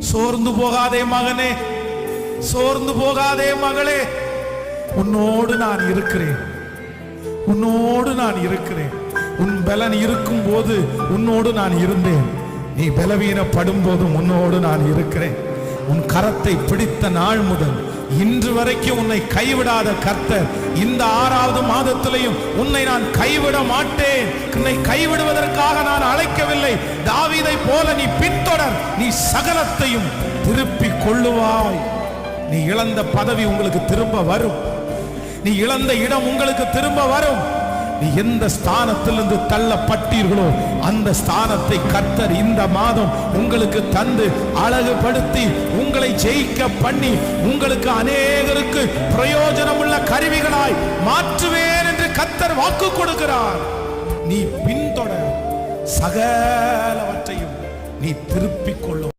சோர்ந்து போகாதே மகனே, சோர்ந்து போகாதே மகளே, உன்னோடு நான் இருக்கிறேன், உன்னோடு நான் இருக்கிறேன். உன் பலன் இருக்கும் போது உன்னோடு நான் இருந்தேன். நீ பலவீனப்படும் போதும் உன்னோடு நான் இருக்கிறேன். உன் கரத்தை பிடித்த நாள் முதல் இன்று வரைக்கும் உன்னை கைவிடாத கர்த்தர் இந்த 6வது மாதத்திலையும் உன்னை நான் கைவிட மாட்டேன். உன்னை கைவிடுவதற்காக நான் அழைக்கவில்லை. தாவீதை போல நீ பின்தொடர், நீ சகலத்தையும் திருப்பிக் கொள்ளுவாய். நீ இழந்த பதவி உங்களுக்கு திரும்ப வரும். நீ இழந்த இடம் உங்களுக்கு திரும்ப வரும். நீ எந்த ஸ்தானத்திலிருந்து தள்ளப்பட்டீர்களோ அந்த ஸ்தானத்தை கர்த்தர் இந்த மாதம் உங்களுக்கு தந்து அழகுபடுத்தி உங்களை ஜெயிக்க பண்ணி உங்களுக்கு அநேகருக்கு பிரயோஜனமுள்ள கருவிகளாய் மாற்றுவேன் என்று கர்த்தர் வாக்கு கொடுக்கிறார். நீ பின்தொடர், சகலவற்றையும் நீ திருப்பிக் கொள்ளுவாய்.